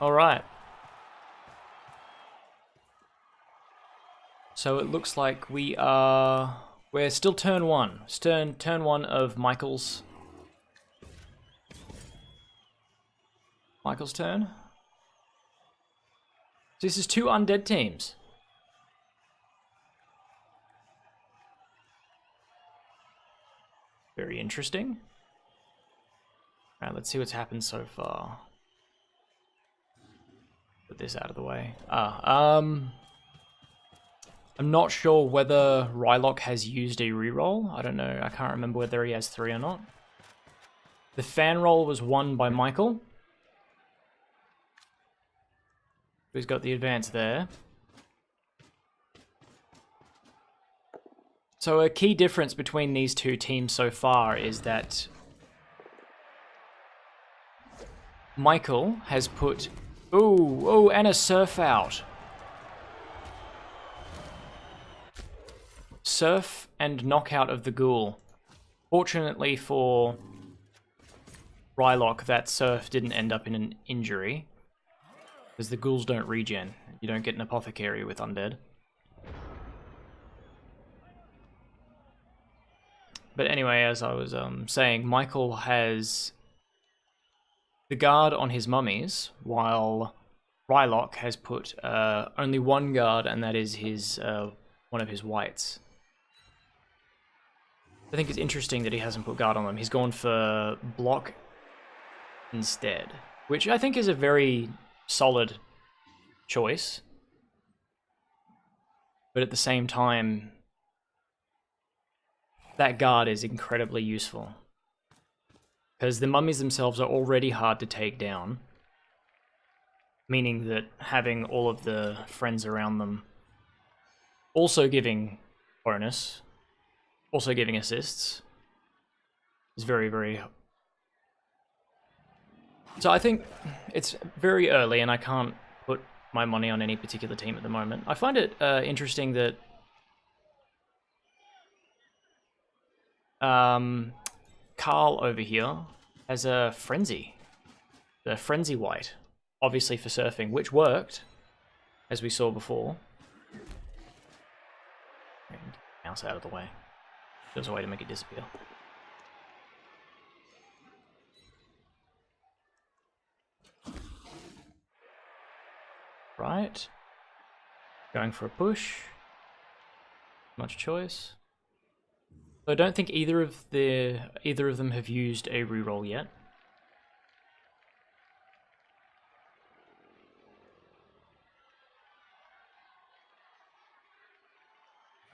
All right. So it looks like we're still turn one. Turn one of Michael's turn. So this is 2 undead teams. Very interesting. Alright, let's see what's happened so far. Put this out of the way. I'm not sure whether Rylock has used a reroll. I don't know. I can't remember whether he has 3 or not. The fan roll was won by Michael. Who's got the advance there. So a key difference between these two teams so far is that Michael has put... Ooh, and a surf out. Surf and knockout of the ghoul. Fortunately for Rylock, that surf didn't end up in an injury. Because the ghouls don't regen. You don't get an apothecary with Undead. But anyway, as I was saying, Michael has the guard on his mummies, while Rylock has put only 1 guard, and that is his one of his whites. I think it's interesting that he hasn't put guard on them. He's gone for block instead, which I think is a very solid choice. But at the same time, that guard is incredibly useful. Because the mummies themselves are already hard to take down. Meaning that having all of the friends around them also giving bonus, also giving assists, is very, very... So I think it's very early and I can't put my money on any particular team at the moment. I find it interesting that Carl over here has a Frenzy. The Frenzy White. Obviously for surfing, which worked, as we saw before. Mouse out of the way. There's a way to make it disappear. Right. Going for a push. Much choice. So I don't think either of them have used a reroll yet.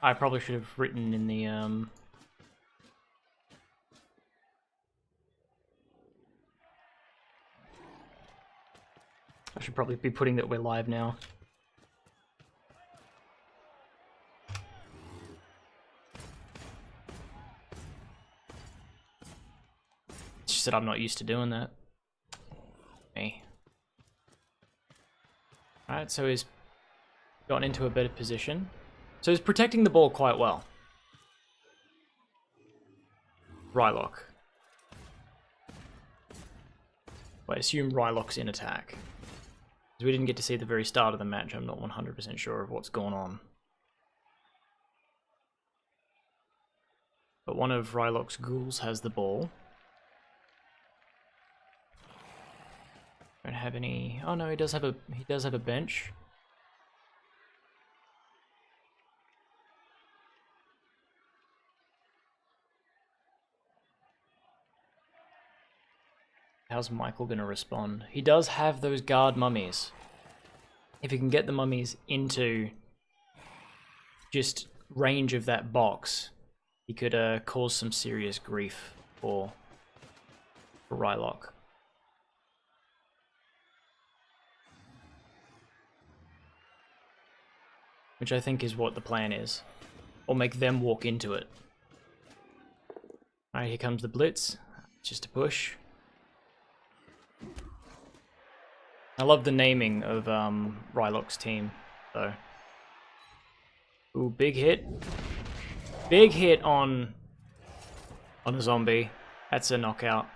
I probably should have written in the I should probably be putting that we're live now. It's just that I'm not used to doing that. Me. Alright, so he's gotten into a better position. So he's protecting the ball quite well. Rylock. Well, I assume Rylock's in attack. Because we didn't get to see the very start of the match, I'm not 100% sure of what's going on. But one of Rylock's ghouls has the ball. Don't have any... Oh no, he does have a bench. How's Michael going to respond? He does have those guard mummies. If he can get the mummies into just range of that box, he could cause some serious grief for Rylock. Which I think is what the plan is. Or make them walk into it. Alright, here comes the blitz. Just a push. I love the naming of Rylock's team, though. Ooh, big hit. Big hit on a zombie. That's a knockout.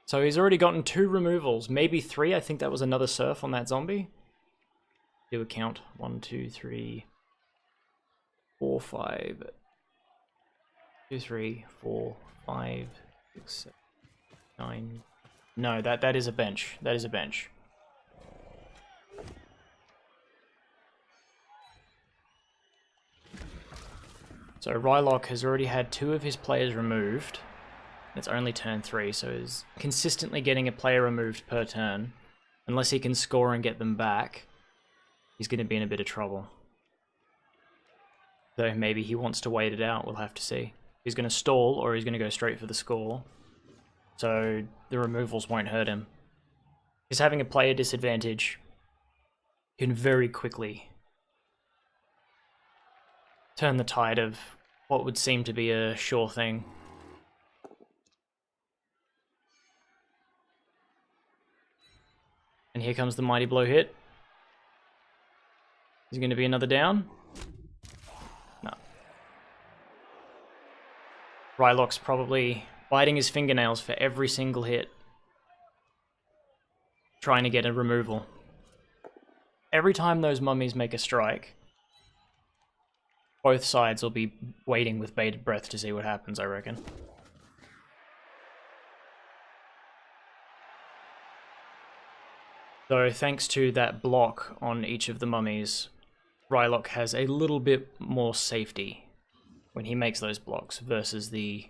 So he's already gotten 2 removals, maybe 3. I think that was another surf on that zombie. Do a count. 1, 2, 3, 4, 5. 2, 3, 4, 5, 6, 7, 9. No, that is a bench. That is a bench. So Rylock has already had 2 of his players removed. It's only turn 3, so he's consistently getting a player removed per turn. Unless he can score and get them back, he's going to be in a bit of trouble. Though maybe he wants to wait it out, we'll have to see. He's going to stall or he's going to go straight for the score. So the removals won't hurt him. He's having a player disadvantage. Can very quickly turn the tide of what would seem to be a sure thing. And here comes the mighty blow hit. Is it going to be another down? No. Rylock's probably biting his fingernails for every single hit, trying to get a removal. Every time those mummies make a strike, both sides will be waiting with bated breath to see what happens, I reckon. Though thanks to that block on each of the mummies, Rylock has a little bit more safety when he makes those blocks versus the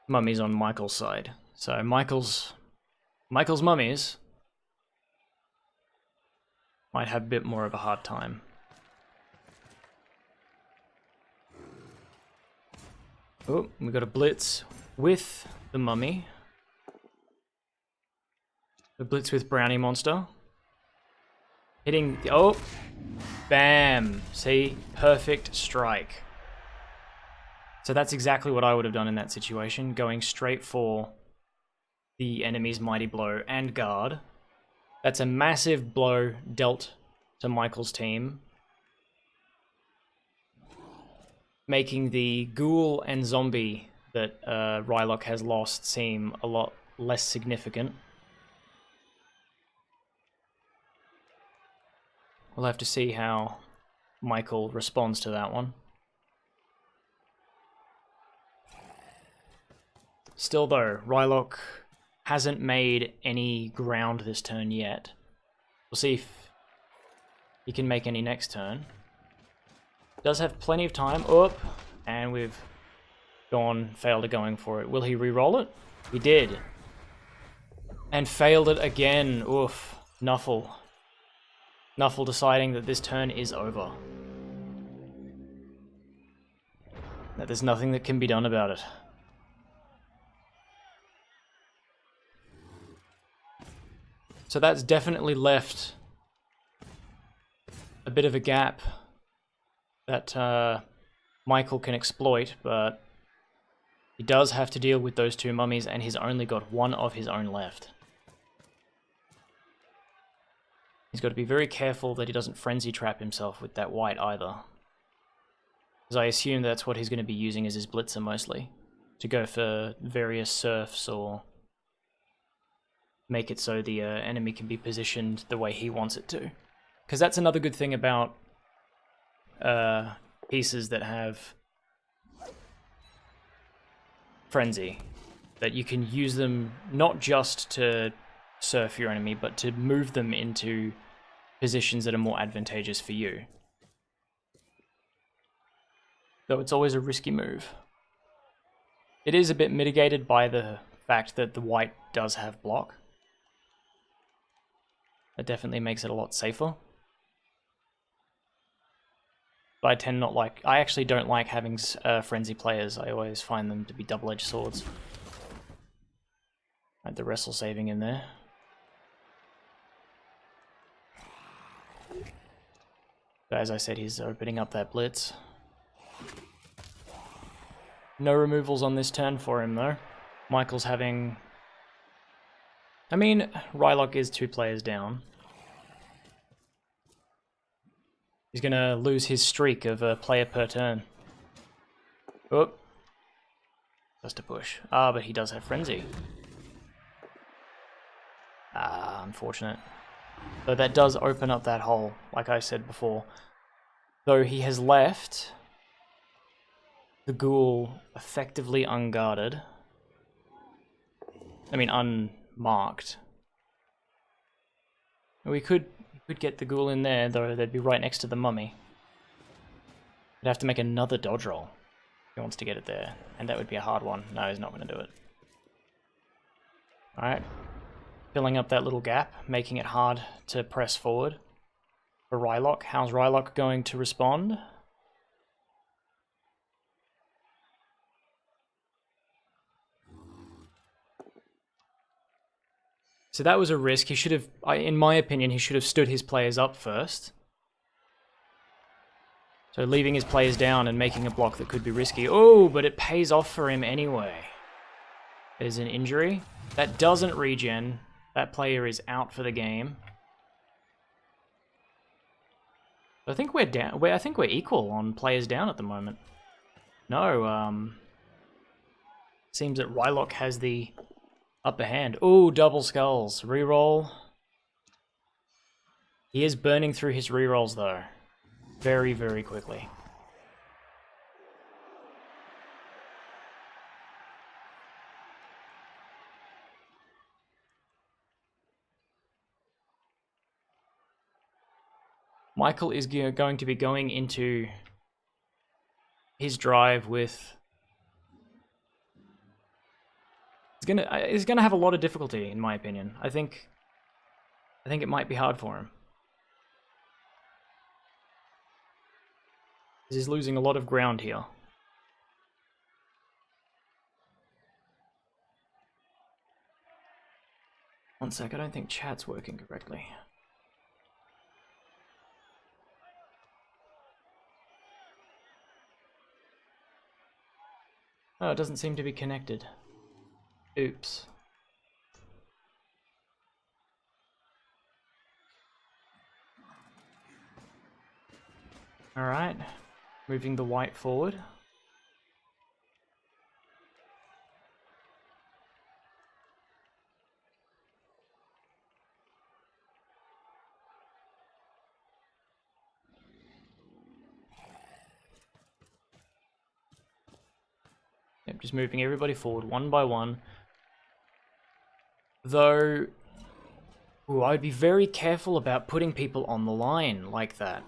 mummies on Michael's side. So Michael's mummies might have a bit more of a hard time. Oh, we got a blitz with the mummy. The blitz with Brownie Monster. Hitting, oh, bam, see, perfect strike. So that's exactly what I would have done in that situation, going straight for the enemy's mighty blow and guard. That's a massive blow dealt to Michael's team, making the ghoul and zombie that Rylock has lost seem a lot less significant. We'll have to see how Michael responds to that one. Still though, Rylock hasn't made any ground this turn yet. We'll see if he can make any next turn. Does have plenty of time. Up, and we've failed at going for it. Will he re-roll it? He did. And failed it again. Oof. Nuffle. Nuffle deciding that this turn is over. That there's nothing that can be done about it. So that's definitely left a bit of a gap that Michael can exploit, but he does have to deal with those 2 mummies, and he's only got 1 of his own left. He's got to be very careful that he doesn't frenzy trap himself with that white either. Because I assume that's what he's going to be using as his blitzer mostly. To go for various surfs or make it so the enemy can be positioned the way he wants it to. Because that's another good thing about pieces that have frenzy. That you can use them not just to surf your enemy, but to move them into positions that are more advantageous for you. Though it's always a risky move. It is a bit mitigated by the fact that the white does have block. That definitely makes it a lot safer. But I actually don't like having frenzy players. I always find them to be double-edged swords. Had the wrestle saving in there. But as I said, he's opening up that blitz. No removals on this turn for him, though. Michael's having... I mean, Rylock is 2 players down. He's going to lose his streak of a player per turn. Oh. Just to push. Ah, but he does have Frenzy. Ah, unfortunate. So that does open up that hole, like I said before. Though he has left the ghoul effectively unguarded. I mean, unmarked. We could get the ghoul in there, though they'd be right next to the mummy. He'd have to make another dodge roll if he wants to get it there, and that would be a hard one. No, he's not going to do it. Alright. Filling up that little gap, making it hard to press forward for Rylock. How's Rylock going to respond? So that was a risk. He should have, in my opinion, he should have stood his players up first. So leaving his players down and making a block that could be risky. Oh, but it pays off for him anyway. There's an injury. That doesn't regen. That player is out for the game. I think we're down. I think we're equal on players down at the moment. No, seems that Rylock has the upper hand. Ooh, double skulls. Reroll. He is burning through his rerolls though. Very, very quickly. Michael is going to be going into his drive with... He's gonna have a lot of difficulty, in my opinion. I think it might be hard for him. He's losing a lot of ground here. One sec, I don't think chat's working correctly. Oh, it doesn't seem to be connected. Oops. Alright, moving the white forward. Yep, just moving everybody forward one by one. Though, ooh, I'd be very careful about putting people on the line like that.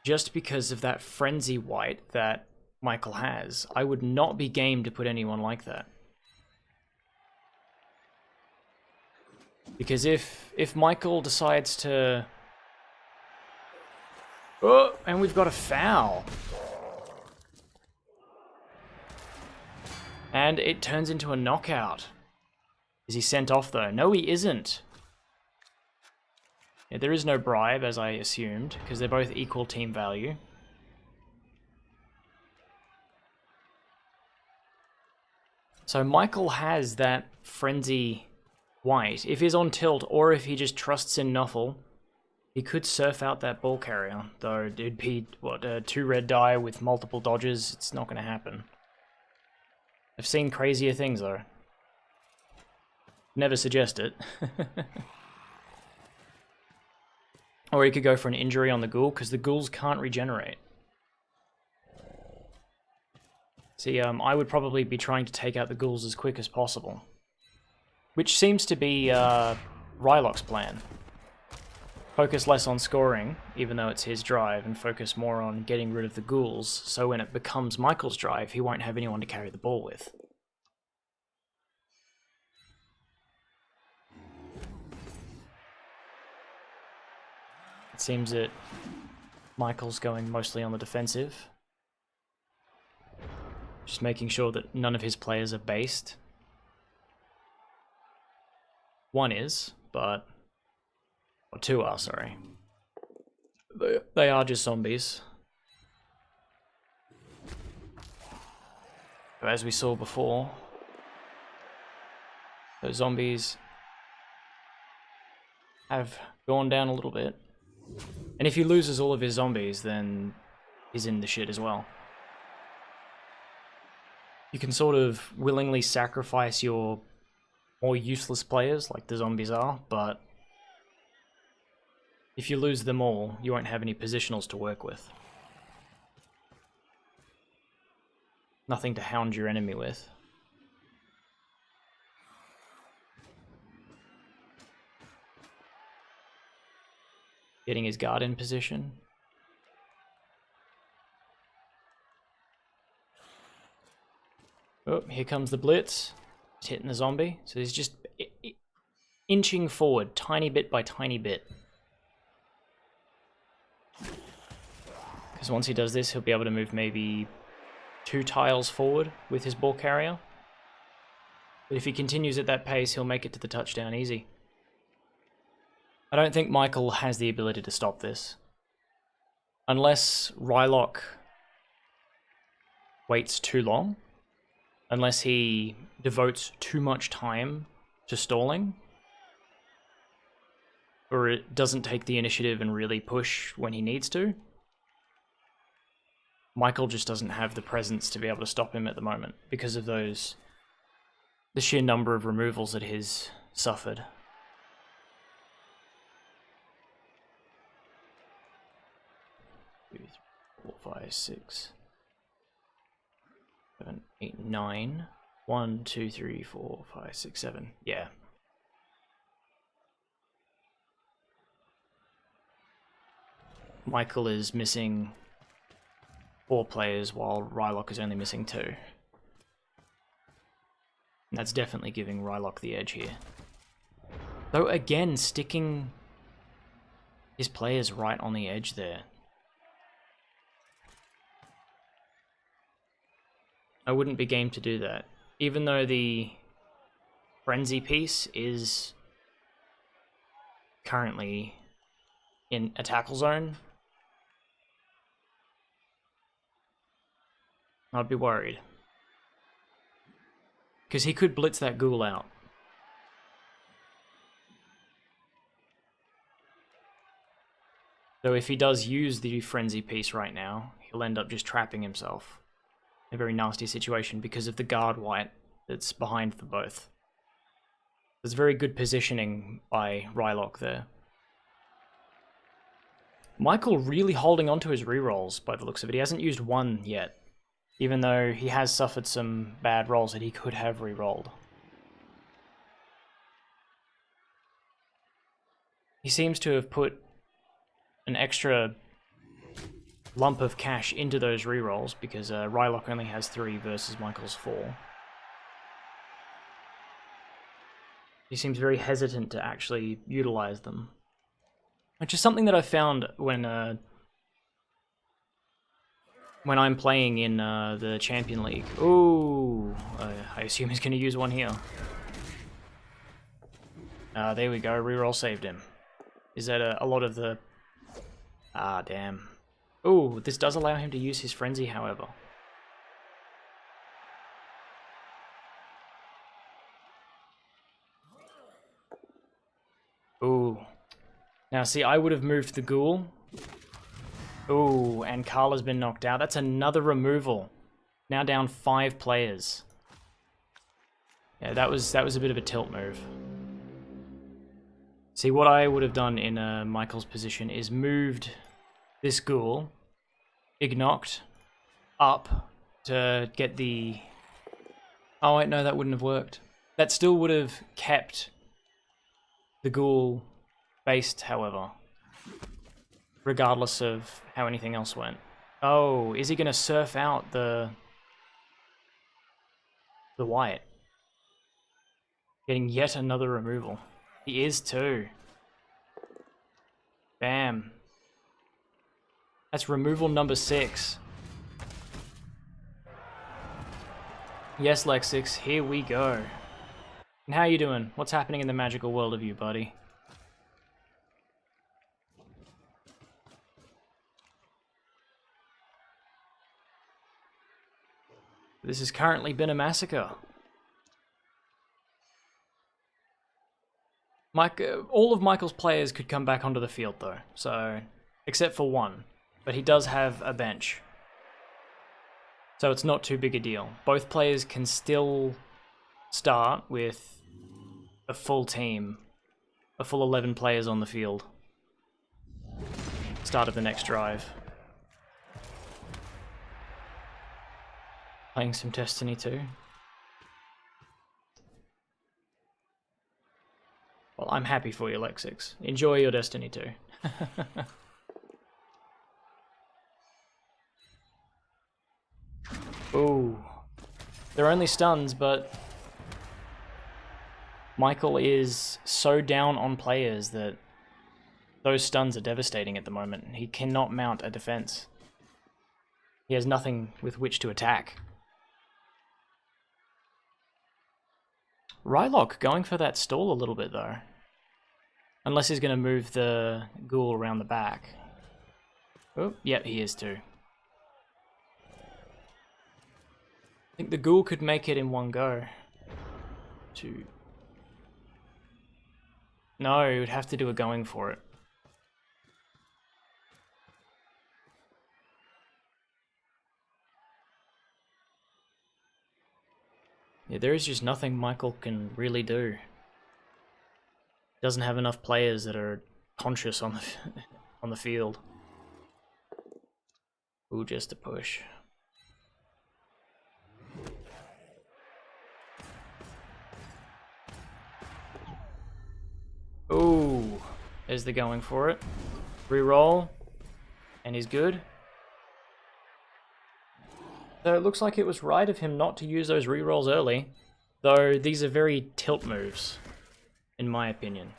Just because of that frenzy white that Michael has. I would not be game to put anyone like that. Because if Michael decides to... Oh, and we've got a foul. And it turns into a knockout. Is he sent off though? No, he isn't. Yeah, there is no bribe, as I assumed, because they're both equal team value. So Michael has that frenzy white. If he's on tilt, or if he just trusts in Nuffle, he could surf out that ball carrier. Though it'd be, what, a 2 red die with multiple dodges. It's not going to happen. I've seen crazier things, though. Never suggest it. Or he could go for an injury on the ghoul, because the ghouls can't regenerate. See, I would probably be trying to take out the ghouls as quick as possible. Which seems to be Rylock's plan. Focus less on scoring, even though it's his drive, and focus more on getting rid of the ghouls, so when it becomes Michael's drive, he won't have anyone to carry the ball with. It seems that Michael's going mostly on the defensive. Just making sure that none of his players are based. One is, but... Or 2 are, sorry. They are just zombies. But as we saw before, those zombies have gone down a little bit. And if he loses all of his zombies, then he's in the shit as well. You can sort of willingly sacrifice your more useless players, like the zombies are, but if you lose them all, you won't have any positionals to work with. Nothing to hound your enemy with. Getting his guard in position. Oh, here comes the blitz. He's hitting the zombie. So he's just inching forward, tiny bit by tiny bit. Because once he does this, he'll be able to move maybe 2 tiles forward with his ball carrier. But if he continues at that pace, he'll make it to the touchdown easy. I don't think Michael has the ability to stop this. Unless Rylock waits too long. Unless he devotes too much time to stalling. Or it doesn't take the initiative and really push when he needs to. Michael just doesn't have the presence to be able to stop him at the moment because of the sheer number of removals that he's suffered. 2, 3, 4, 5, 6, 7, 8, 9. 1, 2, 3, 4, 5, 6, 7. Yeah. Michael is missing 4 players while Rylock is only missing 2. And that's definitely giving Rylock the edge here. Though again, sticking his players right on the edge there. I wouldn't be game to do that. Even though the frenzy piece is currently in a tackle zone, I'd be worried. Because he could blitz that ghoul out. Though if he does use the frenzy piece right now, he'll end up just trapping himself. A very nasty situation because of the guard white that's behind the both. There's very good positioning by Rylock there. Michael really holding on to his rerolls by the looks of it. He hasn't used one yet, even though he has suffered some bad rolls that he could have rerolled. He seems to have put an extra lump of cash into those rerolls because Rylock only has 3 versus Michael's 4. He seems very hesitant to actually utilize them, which is something that I found when I'm playing in the Champion League. Ooh, I assume he's going to use one here. There we go, reroll saved him. Is that a lot of the... Ah, damn. Ooh, this does allow him to use his frenzy, however. Ooh. Now, see, I would have moved the ghoul. Ooh, and Carla's been knocked out. That's another removal. Now down 5 players. Yeah, that was a bit of a tilt move. See, what I would have done in Michael's position is moved this ghoul, ignocked, up to get the... Oh wait, no, that wouldn't have worked. That still would have kept the ghoul based, however, regardless of how anything else went. Oh, is he going to surf out the white? Getting yet another removal. He is too. Bam. That's removal number 6. Yes, Lexix, here we go. And how you doing? What's happening in the magical world of you, buddy? This has currently been a massacre. All of Michael's players could come back onto the field though, so except for one. But he does have a bench. So it's not too big a deal. Both players can still start with a full team, a full 11 players on the field. Start of the next drive. Playing some Destiny 2. Well, I'm happy for you, Lexix. Enjoy your Destiny 2. Ooh. They're only stuns, but Michael is so down on players that those stuns are devastating at the moment. He cannot mount a defense. He has nothing with which to attack. Rylock going for that stall a little bit though. Unless he's going to move the ghoul around the back. Oh, yep, he is too. I think the ghoul could make it in one go. Two. No, he would have to do a going for it. Yeah, there is just nothing Michael can really do. Doesn't have enough players that are conscious on the on the field. Ooh, just a push. Ooh, there's the going for it. Reroll, and he's good. So it looks like it was right of him not to use those rerolls early, though these are very tilt moves, in my opinion.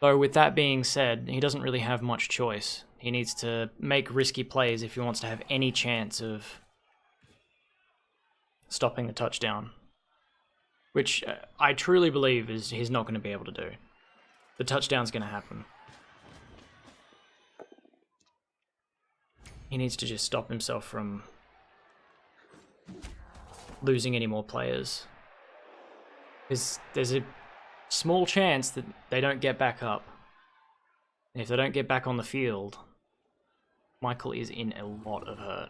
Though with that being said, he doesn't really have much choice. He needs to make risky plays if he wants to have any chance of stopping the touchdown. Which I truly believe is he's not going to be able to do. The touchdown's going to happen. He needs to just stop himself from losing any more players. There's a small chance that they don't get back up. And if they don't get back on the field, Michael is in a lot of hurt.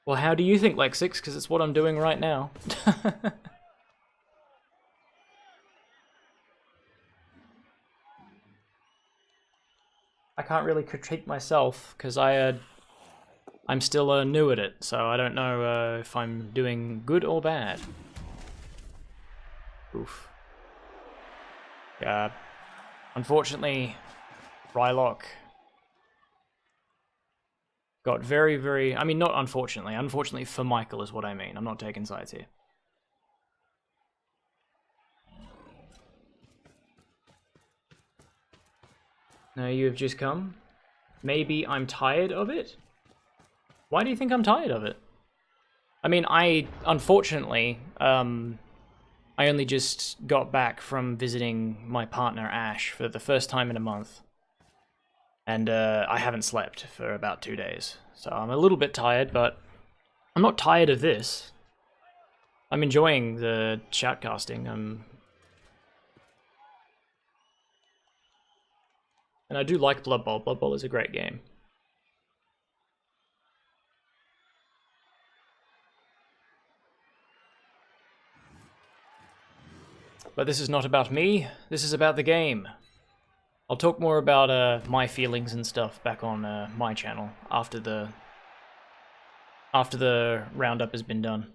Well, how do you think, Lexix? Because it's what I'm doing right now. I can't really critique myself because I'm still new at it, so I don't know if I'm doing good or bad. Oof. Yeah. Unfortunately, Rylock got very... I mean, not unfortunately. Unfortunately for Michael is what I mean. I'm not taking sides here. No, you have just come. Maybe I'm tired of it? Why do you think I'm tired of it? I mean, unfortunately, I only just got back from visiting my partner, Ash, for the first time in a month. And I haven't slept for about 2 days. So I'm a little bit tired, but I'm not tired of this. I'm enjoying the shoutcasting. And I do like Blood Bowl. Blood Bowl is a great game. But this is not about me. This is about the game. I'll talk more about my feelings and stuff back on my channel after the roundup has been done.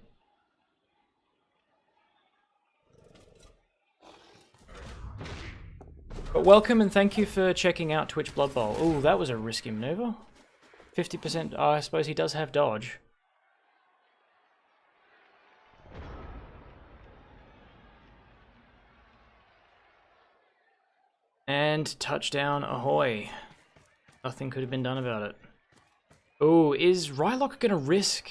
But welcome and thank you for checking out Twitch Blood Bowl. Ooh, that was a risky maneuver. 50%, I suppose he does have dodge. And touchdown, ahoy. Nothing could have been done about it. Ooh, is Rylock gonna risk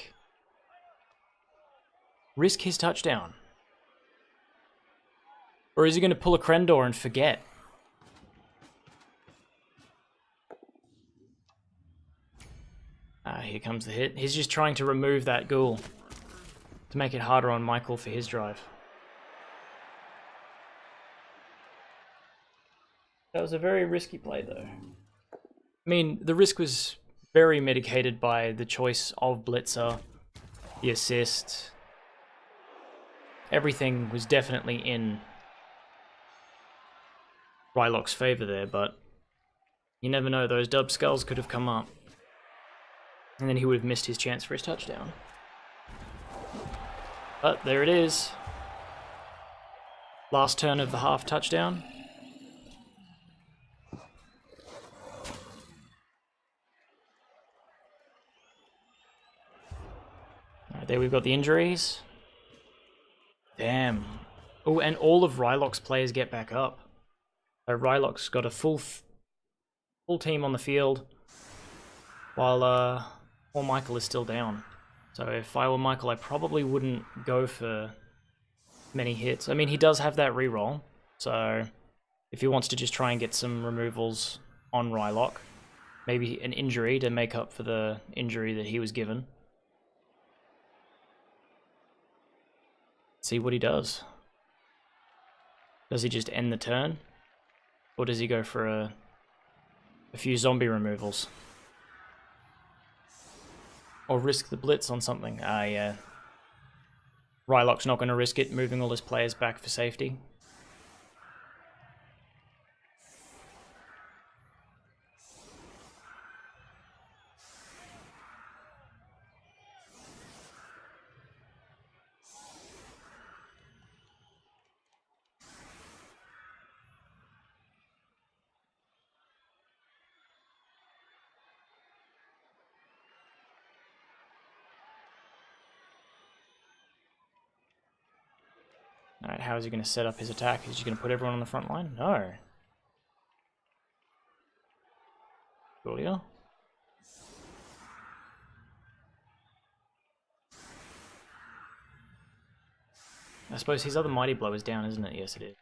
his touchdown? Or is he gonna pull a Krendor and forget? Here comes the hit. He's just trying to remove that ghoul to make it harder on Michael for his drive. That was a very risky play, though. I mean, the risk was very mitigated by the choice of Blitzer, the assist. Everything was definitely in Rylock's favor there, but you never know, those dub skulls could have come up. And then he would have missed his chance for his touchdown. But there it is. Last turn of the half touchdown. Alright, there we've got the injuries. Damn. Oh, and all of Rylock's players get back up. So Rylock's got a full team on the field, while Michael is still down. So if I were Michael, I probably wouldn't go for many hits. I mean, he does have that reroll, so if he wants to just try and get some removals on Rylock, maybe an injury to make up for the injury that he was given. See what he does. Does he just end the turn? Or does he go for a few zombie removals? Or risk the blitz on something? Yeah. Rylock's not going to risk it, moving all his players back for safety. Alright, how is he going to set up his attack? Is he going to put everyone on the front line? No. Julio? I suppose his other Mighty Blow is down, isn't it? Yes, it is.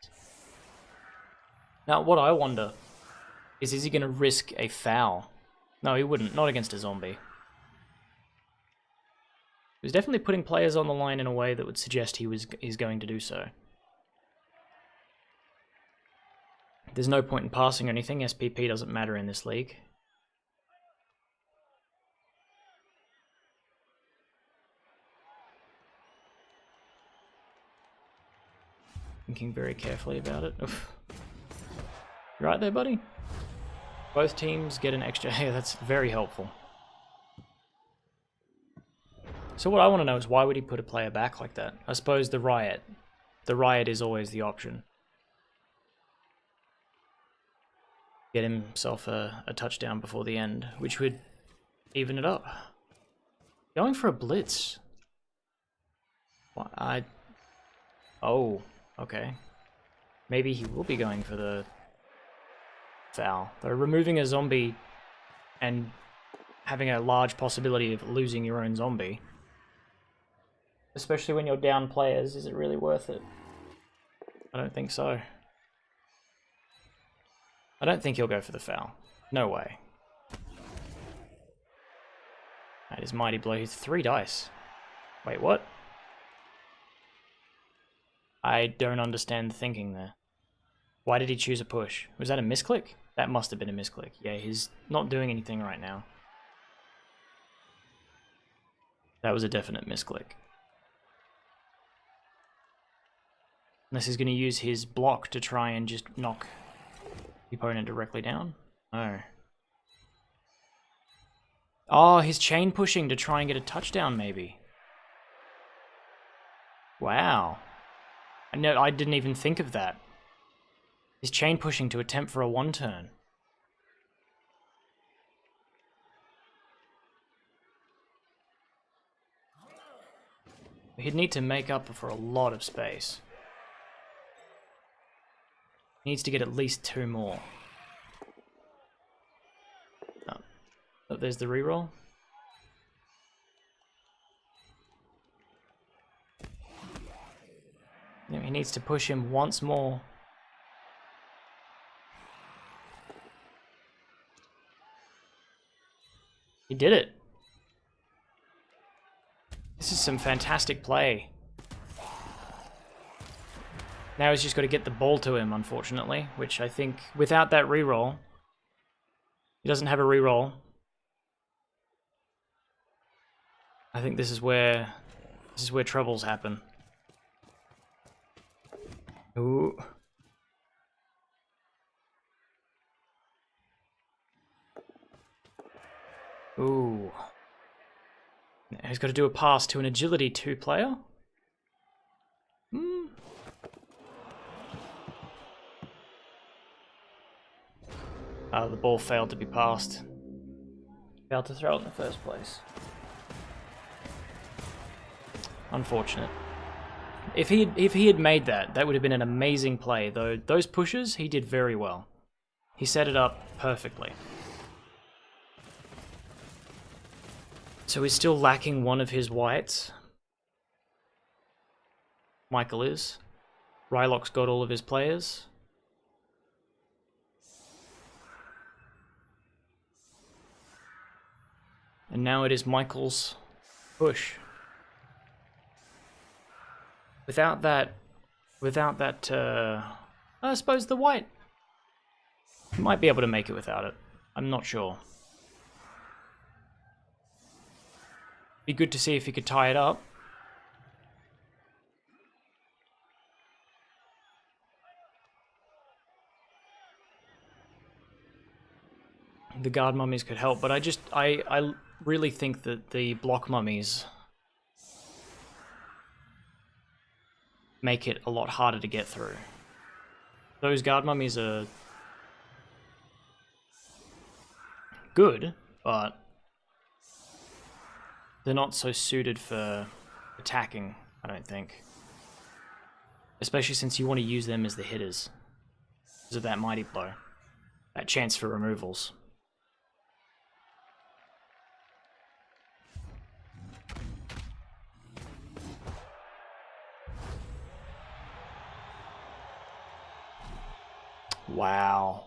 Now, what I wonder is he going to risk a foul? No, he wouldn't. Not against a zombie. He was definitely putting players on the line in a way that would suggest he's going to do so. There's no point in passing or anything. SPP doesn't matter in this league. Thinking very carefully about it. Oof. You right there, buddy? Both teams get an extra... Hey, that's very helpful. So what I want to know is why would he put a player back like that? I suppose the riot. The riot is always the option. Get himself a touchdown before the end, which would even it up. Going for a blitz. What? Oh, okay. Maybe he will be going for the foul. Though removing a zombie and having a large possibility of losing your own zombie, especially when you're down players, is it really worth it? I don't think so. I don't think he'll go for the foul. No way. That is Mighty Blow. He's 3 dice. Wait, what? I don't understand the thinking there. Why did he choose a push? Was that a misclick? That must have been a misclick. Yeah, he's not doing anything right now. That was a definite misclick. Unless he's going to use his block to try and just knock the opponent directly down. No. Oh, he's chain pushing to try and get a touchdown, maybe. Wow. I didn't even think of that. He's chain pushing to attempt for a 1-turn. He'd need to make up for a lot of space. He needs to get at least 2 more. Oh, there's the reroll. Yeah, he needs to push him once more. He did it. This is some fantastic play. Now he's just got to get the ball to him, unfortunately, which I think, without that reroll, he doesn't have a reroll. I think this is where troubles happen. Ooh. Ooh. Now he's got to do a pass to an agility 2 player. The ball failed to be passed. Failed to throw it in the first place. Unfortunate. If he had made that, that would have been an amazing play, though those pushes, he did very well. He set it up perfectly. So he's still lacking one of his whites. Michael is. Rylock's got all of his players. And now it is Michael's push. Without that, I suppose the white might be able to make it without it. I'm not sure. Be good to see if he could tie it up. The guard mummies could help, but I really think that the block mummies make it a lot harder to get through. Those guard mummies are good, but they're not so suited for attacking, I don't think. Especially since you want to use them as the hitters. Because of that mighty blow. That chance for removals. Wow.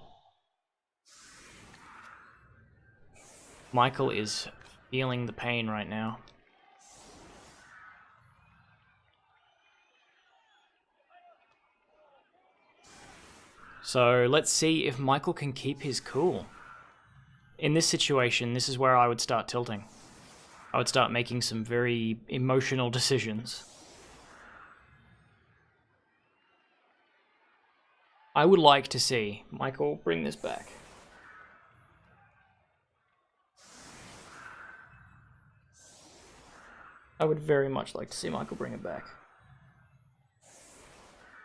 Michael is feeling the pain right now. So let's see if Michael can keep his cool. In this situation, this is where I would start tilting. I would start making some very emotional decisions. I would like to see Michael bring this back. I would very much like to see Michael bring it back.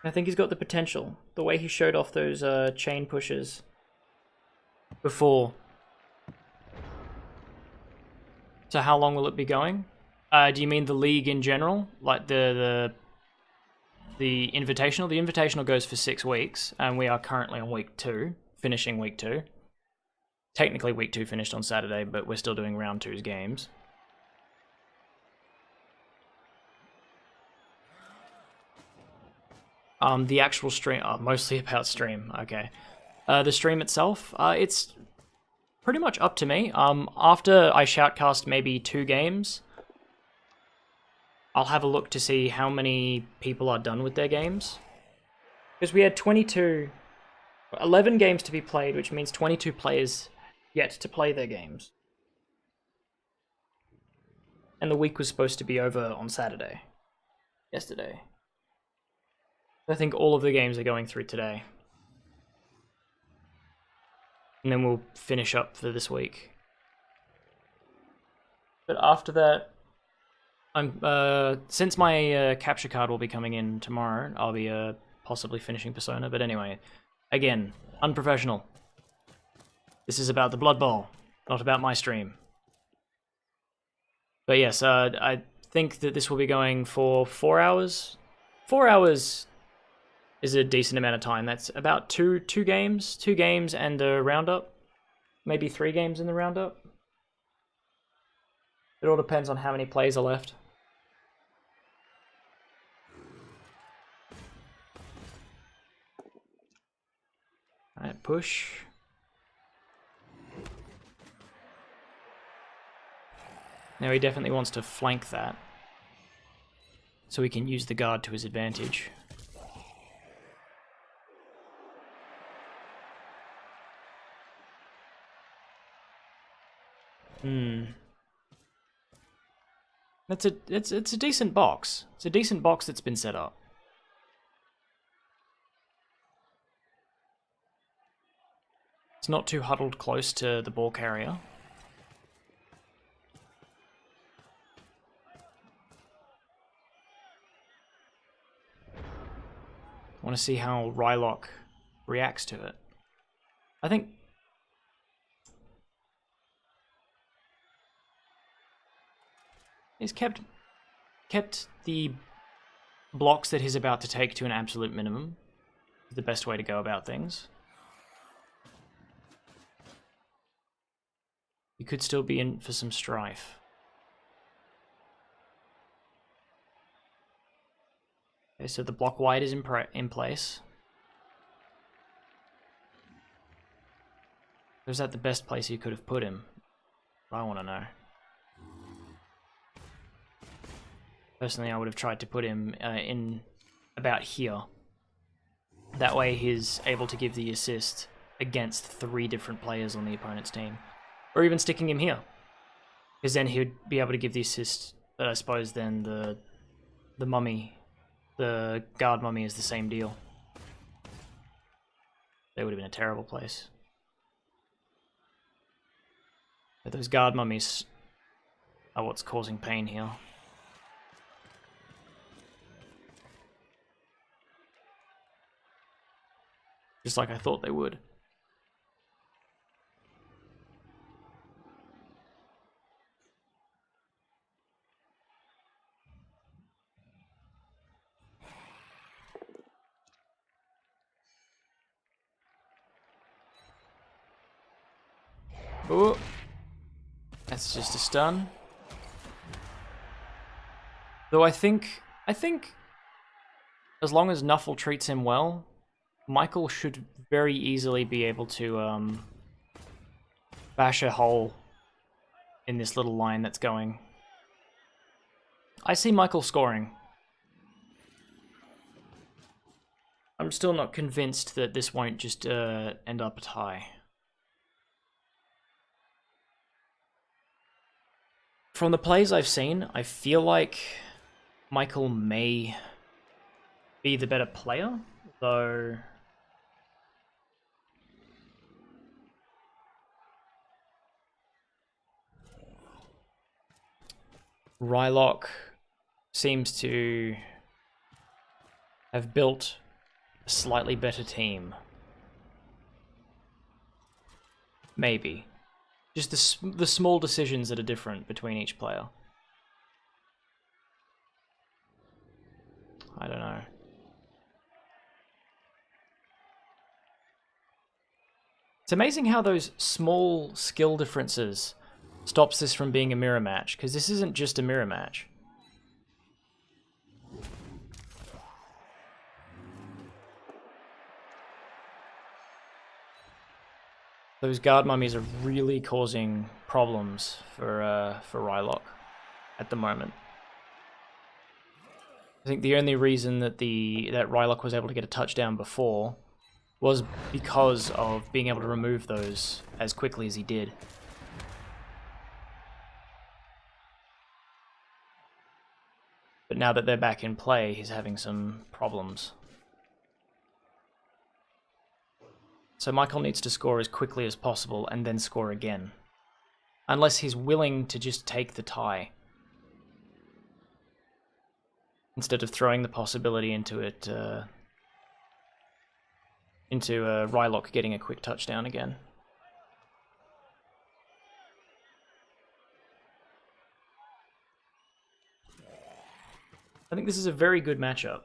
I think he's got the potential. The way he showed off those chain pushes before. So how long will it be going? Do you mean the league in general? Like the Invitational? The Invitational goes for 6 weeks, and we are currently on week 2, finishing week 2. Technically week 2 finished on Saturday, but we're still doing round 2's games. The actual stream, mostly about stream, okay. The stream itself, it's pretty much up to me. After I shoutcast maybe 2 games, I'll have a look to see how many people are done with their games. Because we had 11 games to be played, which means 22 players yet to play their games. And the week was supposed to be over on Saturday. Yesterday. I think all of the games are going through today. And then we'll finish up for this week. But after that, since my capture card will be coming in tomorrow, I'll be possibly finishing Persona. But anyway, again, unprofessional. This is about the Blood Bowl, not about my stream. But yes, I think that this will be going for 4 hours. 4 hours is a decent amount of time. That's about two games and a roundup. Maybe 3 games in the roundup. It all depends on how many plays are left. Alright, push. Now he definitely wants to flank that. so he can use the guard to his advantage. It's a decent box. It's a decent box that's been set up. It's not too huddled close to the ball carrier. I want to see how Rylock reacts to it. I think he's kept the blocks that he's about to take to an absolute minimum. The best way to go about things. You could still be in for some strife. Okay, so the block wide is in place. Was that the best place you could have put him? I want to know. Personally, I would have tried to put him in about here. That way he's able to give the assist against 3 different players on the opponent's team. Or even sticking him here. Because then he would be able to give the assist, but I suppose then the mummy, the guard mummy is the same deal. They would have been a terrible place. But those guard mummies are what's causing pain here. Just like I thought they would. Oh, that's just a stun. Though I think as long as Nuffle treats him well, Michael should very easily be able to bash a hole in this little line that's going. I see Michael scoring. I'm still not convinced that this won't just end up a tie. From the plays I've seen, I feel like Michael may be the better player, though Rylock seems to have built a slightly better team. Maybe. Just the small decisions that are different between each player. I don't know. It's amazing how those small skill differences stops this from being a mirror match, because this isn't just a mirror match. Those guard mummies are really causing problems for Rylock at the moment. I think the only reason that that Rylock was able to get a touchdown before was because of being able to remove those as quickly as he did. But now that they're back in play, he's having some problems. So Michael needs to score as quickly as possible and then score again. Unless he's willing to just take the tie. Instead of throwing the possibility into it, into Rylock getting a quick touchdown again. I think this is a very good matchup.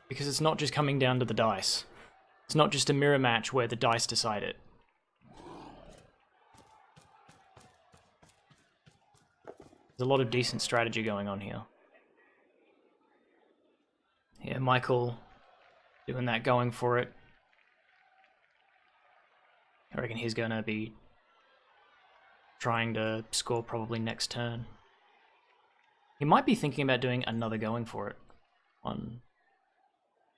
Because it's not just coming down to the dice. It's not just a mirror match where the dice decide it. There's a lot of decent strategy going on here. Yeah, Michael doing that going for it. I reckon he's going to be trying to score probably next turn. He might be thinking about doing another going for it. 1,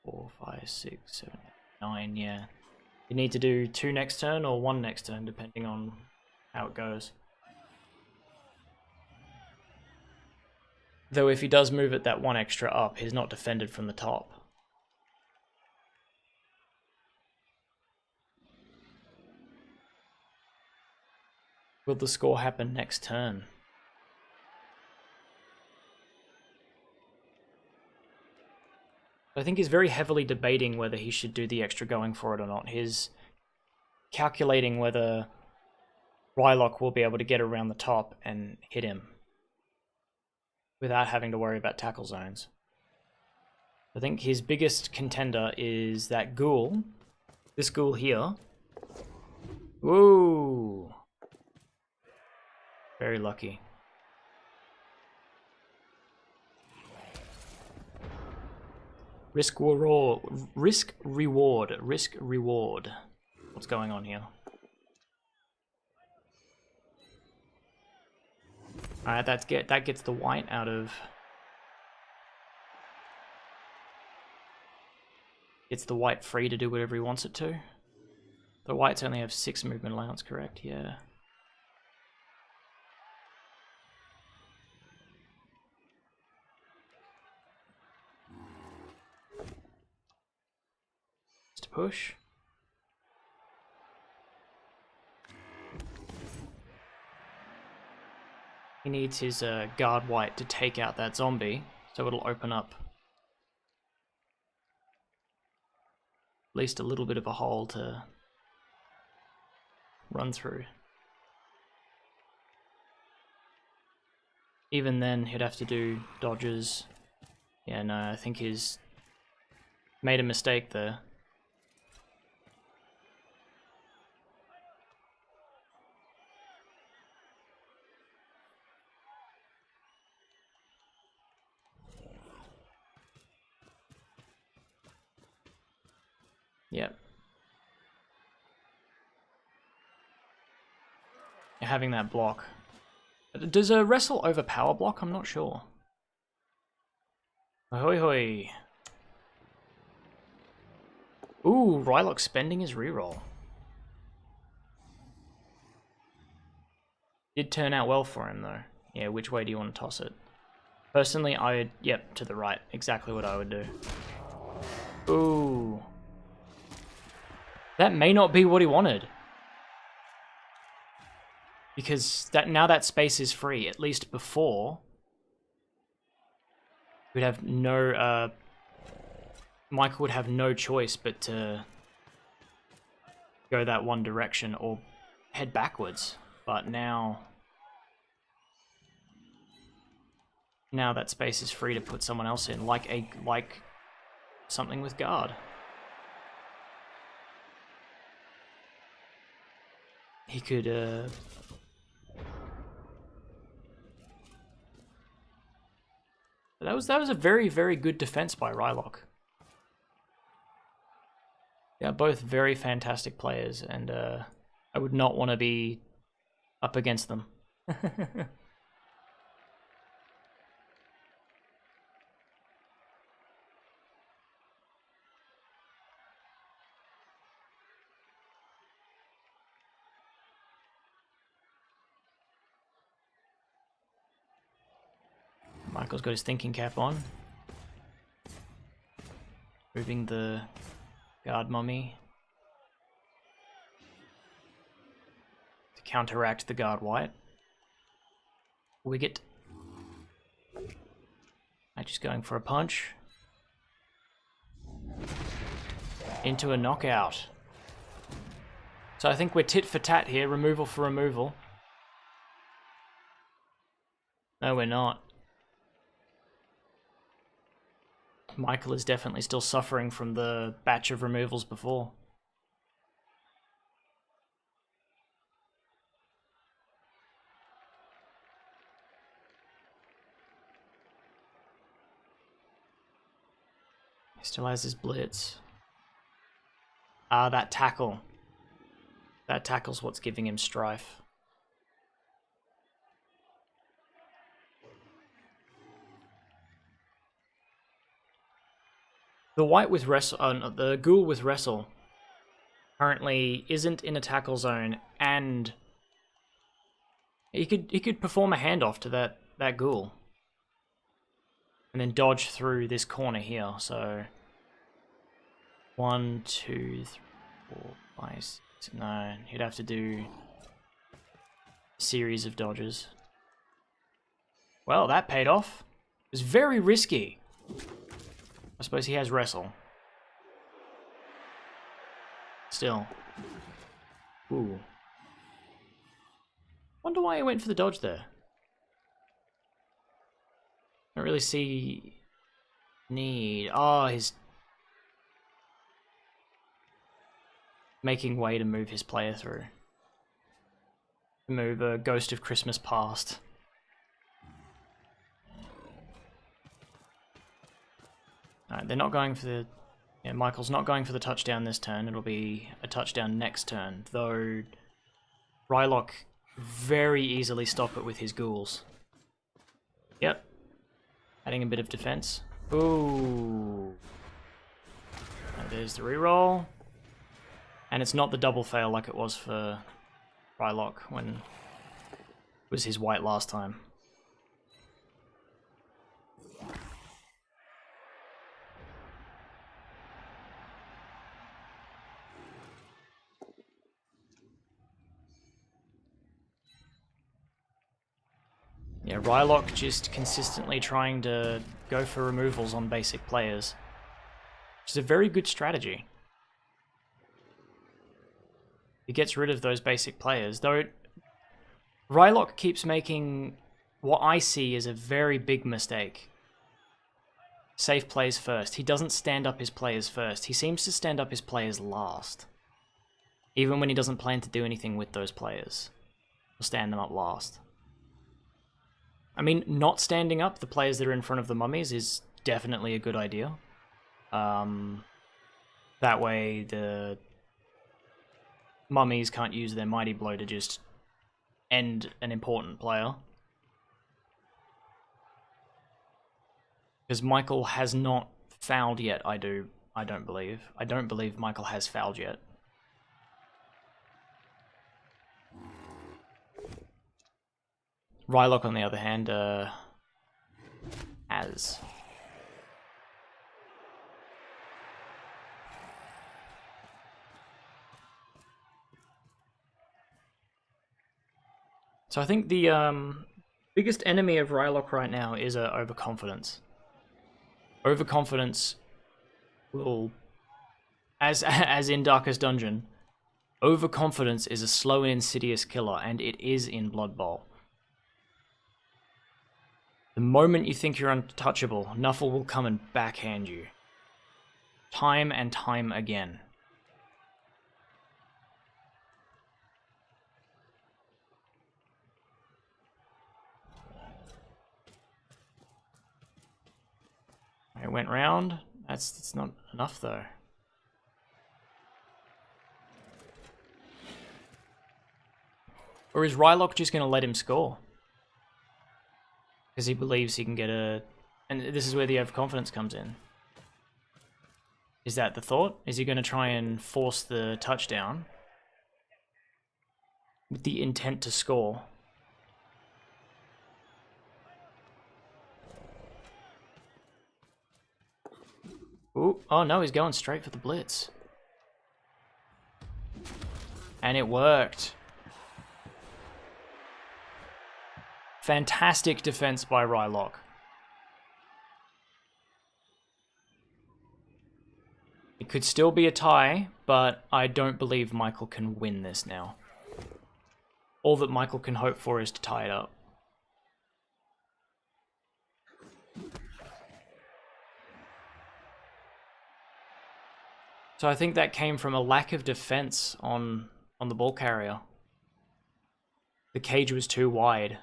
4, 5, 6, 7, 8, 9, yeah. You need to do 2 next turn or 1 next turn, depending on how it goes. Though if he does move it that 1 extra up, he's not defended from the top. Will the score happen next turn? I think he's very heavily debating whether he should do the extra going for it or not. He's calculating whether Rylock will be able to get around the top and hit him without having to worry about tackle zones. I think his biggest contender is that ghoul. This ghoul here. Whoa! Very lucky. Risk reward. Risk reward. Risk reward. What's going on here? Alright, that gets the white out of. Gets the white free to do whatever he wants it to. The whites only have 6 movement allowance, correct? Yeah. Just push. He needs his guard white to take out that zombie, so it'll open up at least a little bit of a hole to run through. Even then, he'd have to do dodges. Yeah, no, I think he's made a mistake there. Yep. Having that block. Does a wrestle overpower block? I'm not sure. Ahoy hoy. Ooh, Rylock spending his reroll. Did turn out well for him though. Yeah, which way do you want to toss it? Personally, yep, to the right. Exactly what I would do. Ooh. That may not be what he wanted. Because now that space is free, at least before, we'd have no, Michael would have no choice but to go that one direction or head backwards. But now that space is free to put someone else in, like something with guard. He could, That was a very, very good defense by Rylock. Yeah, both very fantastic players, and I would not want to be up against them. Michael's got his thinking cap on. Moving the guard mummy to counteract the guard white. Wicket. I'm just going for a punch. Into a knockout. So I think we're tit for tat here, removal for removal. No, we're not. Michael is definitely still suffering from the batch of removals before. He still has his blitz. Ah, that tackle. That tackle's what's giving him strife. The white with wrestle, the ghoul with wrestle currently isn't in a tackle zone, and he could perform a handoff to that ghoul, and then dodge through this corner here. So 1, 2, 3, 4, 5, 6, 9. He'd have to do a series of dodges. Well, that paid off. It was very risky. I suppose he has wrestle. Still. Ooh. Wonder why he went for the dodge there. Don't really see need. Oh, he's making way to move his player through. Move a Ghost of Christmas Past. Alright, they're not going for the... Yeah, Michael's not going for the touchdown this turn. It'll be a touchdown next turn, though Rylock very easily stop it with his ghouls. Yep. Adding a bit of defense. Ooh. And there's the reroll. And it's not the double fail like it was for Rylock when it was his white last time. Yeah, Rylock just consistently trying to go for removals on basic players, which is a very good strategy. He gets rid of those basic players, though Rylock keeps making what I see as a very big mistake. Safe plays first. He doesn't stand up his players first. He seems to stand up his players last. Even when he doesn't plan to do anything with those players. He'll stand them up last. I mean, not standing up the players that are in front of the mummies is definitely a good idea. That way the mummies can't use their mighty blow to just end an important player. Because Michael has not fouled yet, I don't believe. I don't believe Michael has fouled yet. Rylock, on the other hand, has. So I think the biggest enemy of Rylock right now is overconfidence. Overconfidence will, as in Darkest Dungeon, overconfidence is a slow and insidious killer, and it is in Blood Bowl. The moment you think you're untouchable, Nuffle will come and backhand you. Time and time again. It went round. That's not enough though. Or is Rylock just going to let him score? Because he believes he can get a... And this is where the overconfidence comes in. Is that the thought? Is he going to try and force the touchdown with the intent to score? Ooh, oh no, he's going straight for the blitz. And it worked. Fantastic defense by Rylock. It could still be a tie, but I don't believe Michael can win this now. All that Michael can hope for is to tie it up. So I think that came from a lack of defense on the ball carrier. The cage was too wide.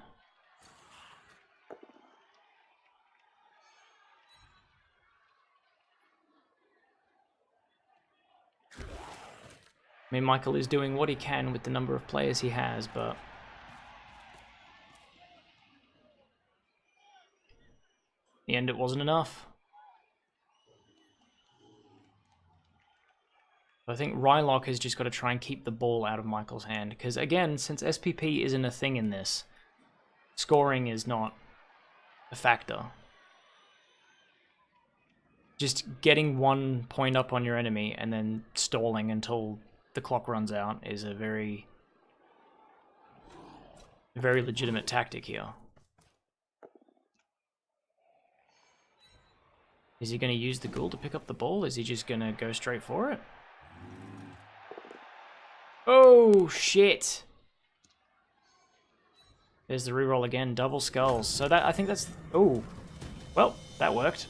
I mean, Michael is doing what he can with the number of players he has, but in the end it wasn't enough. I think Rylock has just got to try and keep the ball out of Michael's hand, because again, since SPP isn't a thing in this, scoring is not a factor. Just getting 1 point up on your enemy and then stalling until the clock runs out is a very legitimate tactic here. Is he going to use the ghoul to pick up the ball? Is he just going to go straight for it? Oh, shit. There's the reroll again, double skulls. So that, I think that's... Oh, well, that worked.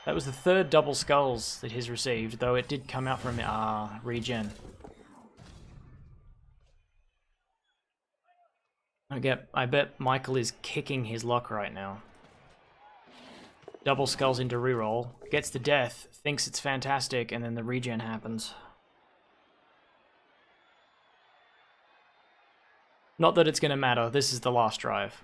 That was the 3rd double skulls that he's received, though it did come out from regen. I bet Michael is kicking his luck right now. Double skulls into reroll, gets the death, thinks it's fantastic, and then the regen happens. Not that it's going to matter, this is the last drive.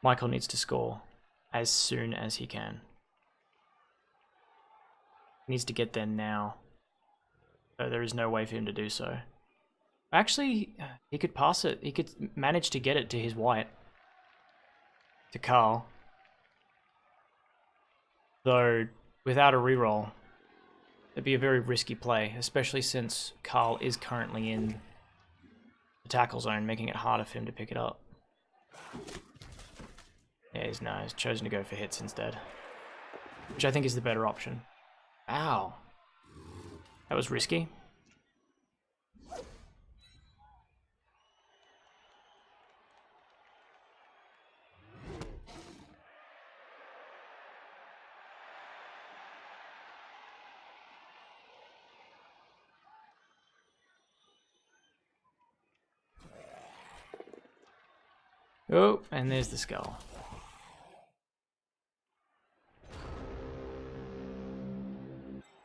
Michael needs to score as soon as he can. He needs to get there now. So there is no way for him to do so. Actually, he could pass it. He could manage to get it to his white. To Carl. Though, without a reroll, it'd be a very risky play, especially since Carl is currently in the tackle zone, making it harder for him to pick it up. Yeah, he's chosen to go for hits instead. Which I think is the better option. Ow. That was risky. Oh, and there's the skull.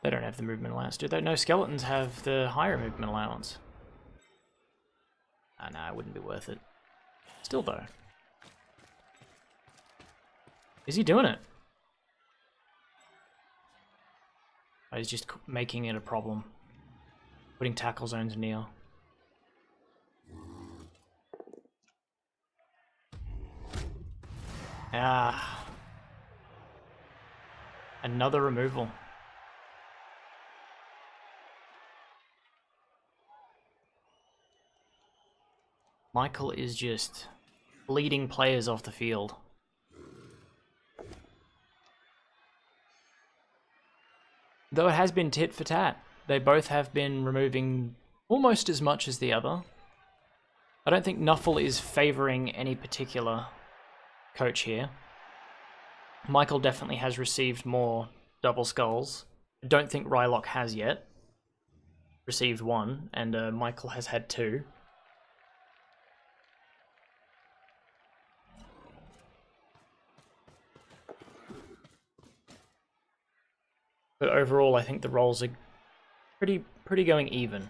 They don't have the movement allowance, do they? No, skeletons have the higher movement allowance. Ah, no, it wouldn't be worth it. Still, though. Is he doing it? Oh, he's just making it a problem. Putting tackle zones near. Ah. Another removal. Michael is just leading players off the field. Though it has been tit for tat. They both have been removing almost as much as the other. I don't think Nuffle is favouring any particular coach here. Michael definitely has received more double skulls. I don't think Rylock has yet. Received 1, and Michael has had 2. But overall, I think the rolls are pretty going even.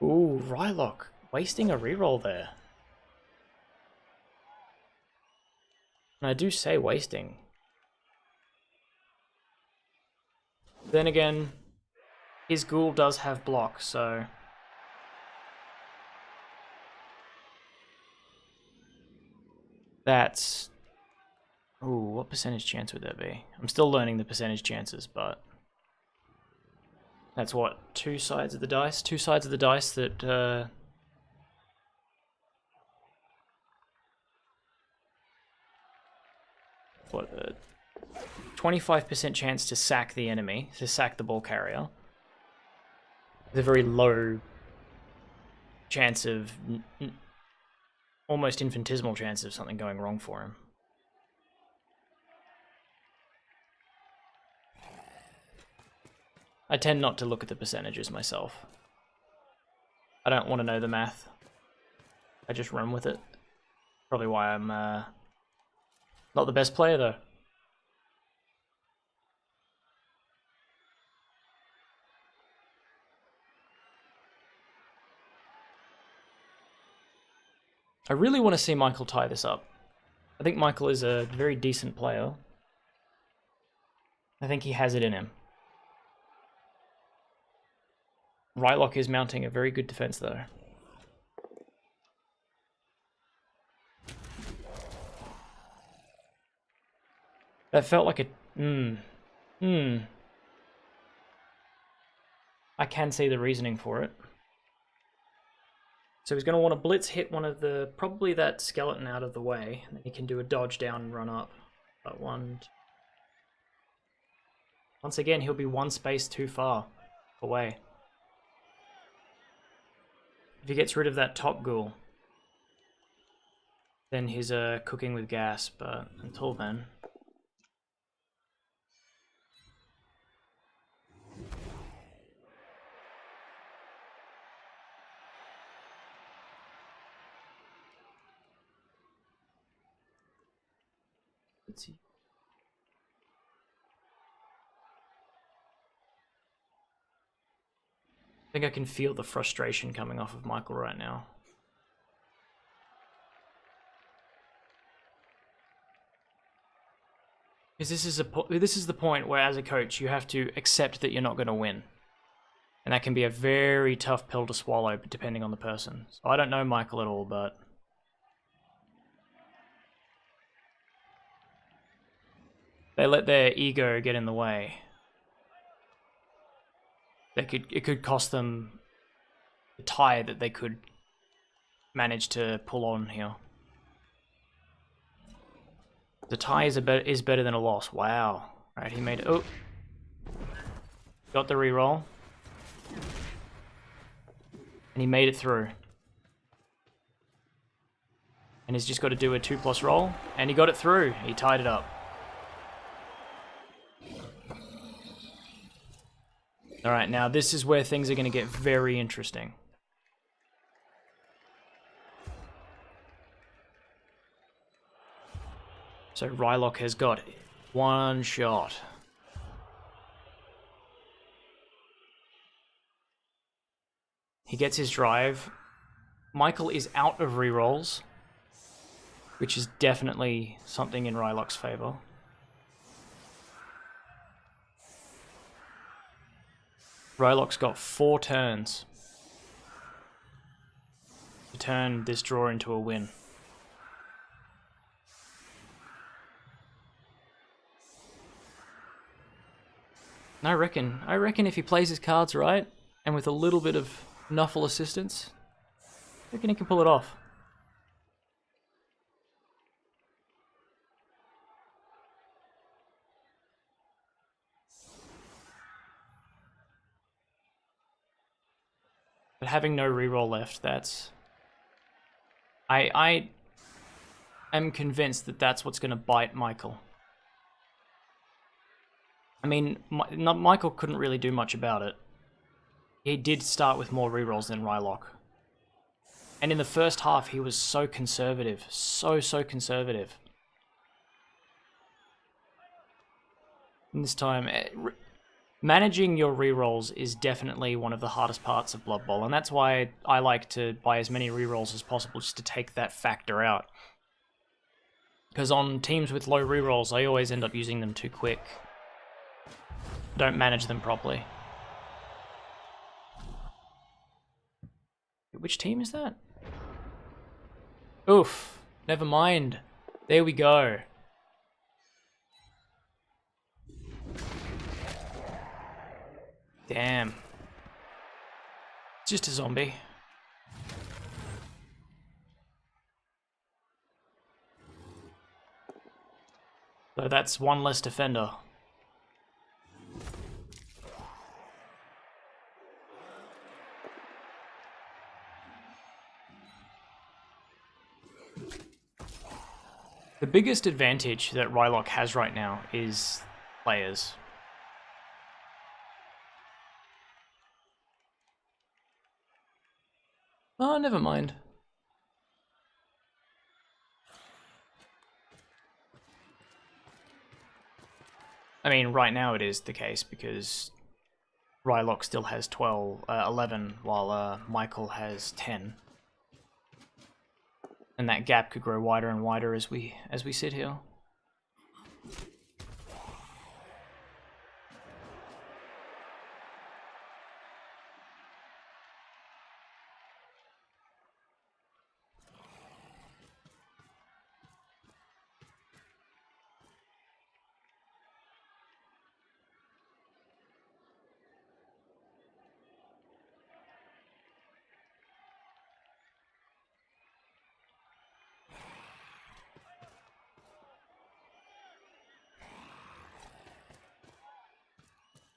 Ooh, Rylock, wasting a reroll there. And I do say wasting. Then again, his ghoul does have block, so... That's... Ooh, what percentage chance would that be? I'm still learning the percentage chances, but... That's what, 2 sides of the dice? 2 sides of the dice that... What, 25% chance to sack the enemy, to sack the ball carrier. With a very low chance of... almost infinitesimal chance of something going wrong for him. I tend not to look at the percentages myself. I don't want to know the math. I just run with it. Probably why I'm not the best player though. I really want to see Michael tie this up. I think Michael is a very decent player. I think he has it in him. Rylock is mounting a very good defense though. That felt like a... I can see the reasoning for it. So he's going to want to blitz hit one of the... Probably that skeleton out of the way. And then he can do a dodge down and run up. But one... Once again, he'll be one space too far away. If he gets rid of that top ghoul, then he's cooking with gas, but until then... Let's see. I think I can feel the frustration coming off of Michael right now. Because this is the point where, as a coach, you have to accept that you're not going to win. And that can be a very tough pill to swallow, depending on the person. So I don't know Michael at all, but... They let their ego get in the way. It could cost them the tie that they could manage to pull on here. The tie is better than a loss. Wow. Alright, he made it. Oh! Got the reroll. And he made it through. And he's just got to do a 2+ roll. And he got it through. He tied it up. Alright, now this is where things are going to get very interesting. So Rylock has got one shot. He gets his drive. Michael is out of rerolls, which is definitely something in Rylock's favor. Rylock's got 4 turns to turn this draw into a win. And I reckon if he plays his cards right, and with a little bit of Nuffle assistance, I reckon he can pull it off. But having no reroll left, that's... I am convinced that that's what's going to bite Michael. I mean, Michael couldn't really do much about it. He did start with more rerolls than Rylock. And in the first half, he was so conservative. So conservative. And this time... Managing your rerolls is definitely one of the hardest parts of Blood Bowl, and that's why I like to buy as many rerolls as possible just to take that factor out. Because on teams with low rerolls, I always end up using them too quick. Don't manage them properly. Which team is that? Oof, never mind. There we go. Damn. Just a zombie. So that's one less defender. The biggest advantage that Rylock has right now is players. Oh, never mind. I mean, right now it is the case because Rylock still has 11, while Michael has 10. And that gap could grow wider and wider as we sit here.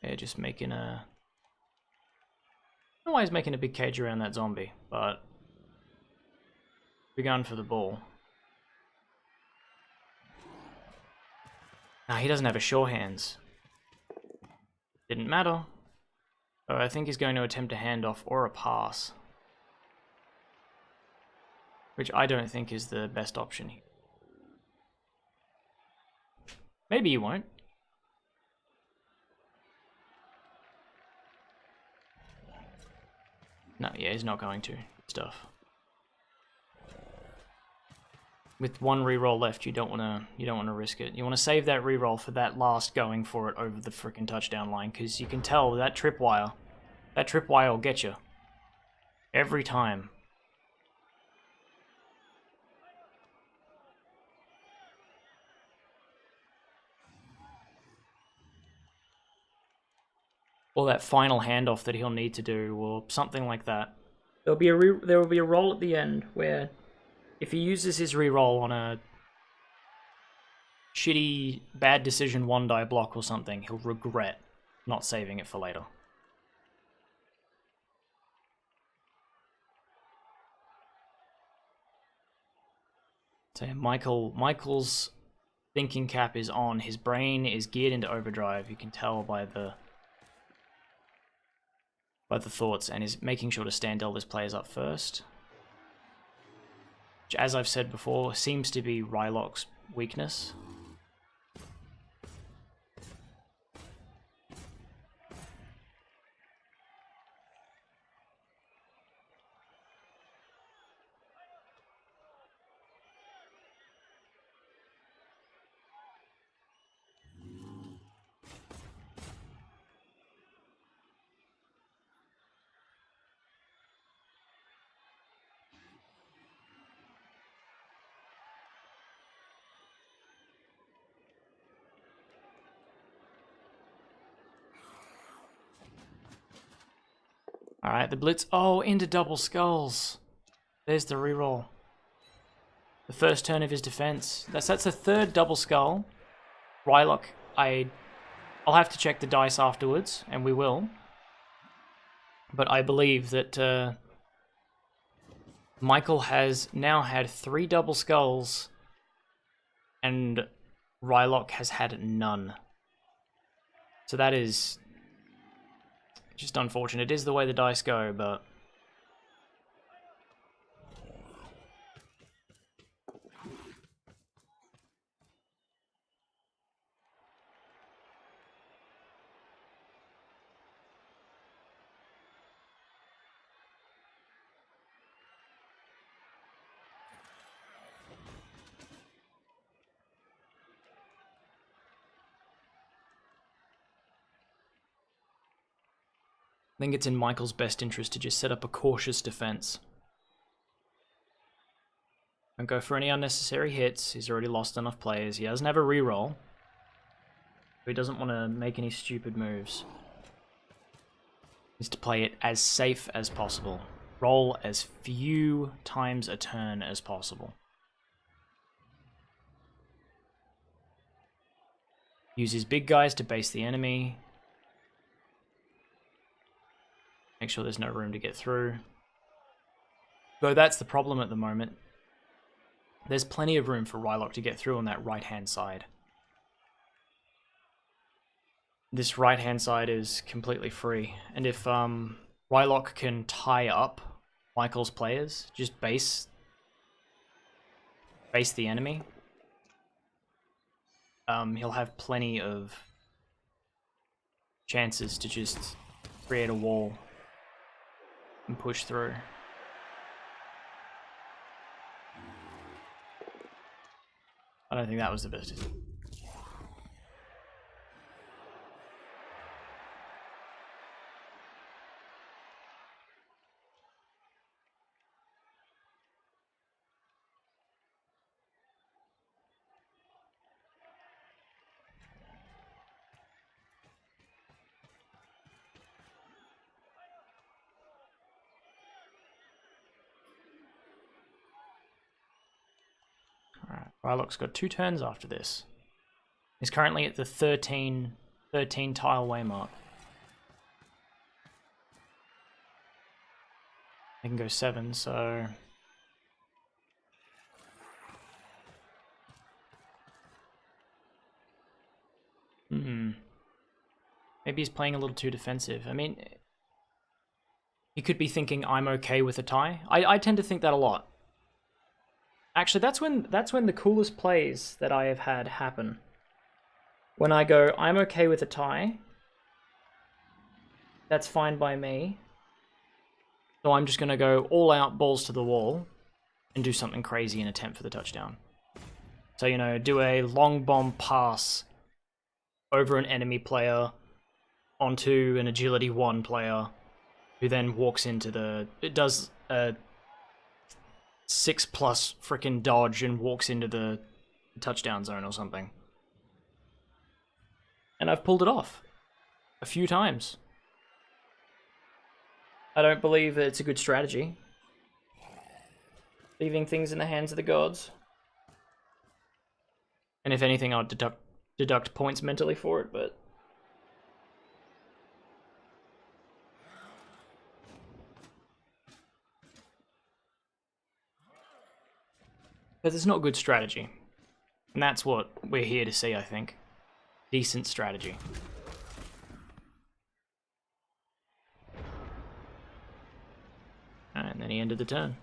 Yeah, just making a... I don't know why he's making a big cage around that zombie, but we're going for the ball. Nah, he doesn't have a sure hands. Didn't matter. So I think he's going to attempt a handoff or a pass. Which I don't think is the best option here. Maybe he won't. No, yeah, he's not going to. Stuff. With one reroll left, you don't wanna risk it. You wanna save that reroll for that last going for it over the frickin' touchdown line, because you can tell that tripwire will get you every time. Or that final handoff that he'll need to do, or something like that. There will be a roll at the end where, if he uses his reroll on a shitty, bad decision 1-die block or something, he'll regret not saving it for later. So Michael's thinking cap is on. His brain is geared into overdrive. You can tell by the thoughts, and is making sure to stand Elder's players up first. Which, as I've said before, seems to be Rylock's weakness. Alright, the blitz. Oh, into double skulls. There's the reroll. The first turn of his defense. That's the third double skull. Rylock, I'll have to check the dice afterwards, and we will. But I believe that Michael has now had 3 double skulls, and Rylock has had none. So that is just unfortunate. It is the way the dice go, but... I think it's in Michael's best interest to just set up a cautious defense. Don't go for any unnecessary hits. He's already lost enough players. He doesn't have a reroll. He doesn't want to make any stupid moves. He needs to play it as safe as possible. Roll as few times a turn as possible. Use his big guys to base the enemy. Make sure there's no room to get through. Though that's the problem at the moment. There's plenty of room for Rylock to get through on that right-hand side. This right-hand side is completely free. And if Rylock can tie up Michael's players. Just base the enemy. He'll have plenty of chances to just create a wall and push through. I don't think that was the best. Alright, Rylock's got 2 turns after this. He's currently at the 13 tile way mark. They can go 7, so... Maybe he's playing a little too defensive. I mean, he could be thinking, I'm okay with a tie. I tend to think that a lot. Actually, that's when the coolest plays that I have had happen. When I go, I'm okay with a tie. That's fine by me. So I'm just going to go all out, balls to the wall, and do something crazy and attempt for the touchdown. So, you know, do a long bomb pass over an enemy player onto an agility 1 player who then walks into the... It does a 6+ frickin' dodge and walks into the touchdown zone or something. And I've pulled it off a few times. I don't believe that it's a good strategy. Leaving things in the hands of the gods. And if anything, I'd deduct points mentally for it, but... Because it's not good strategy. And that's what we're here to see, I think. Decent strategy. And then he ended the turn.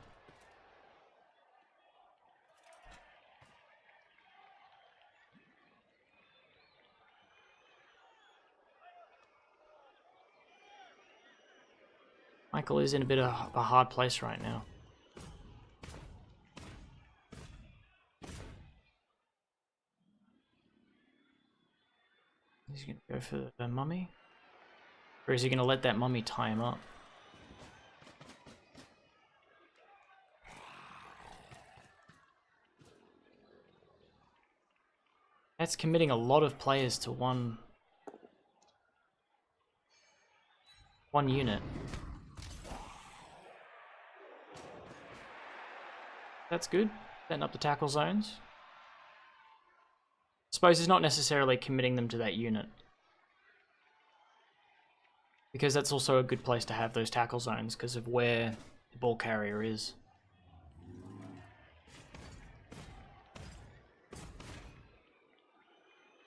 Michael is in a bit of a hard place right now. He's going to go for the mummy? Or is he going to let that mummy tie him up? That's committing a lot of players to one unit. That's good. Setting up the tackle zones. Suppose he's not necessarily committing them to that unit. Because that's also a good place to have those tackle zones because of where the ball carrier is.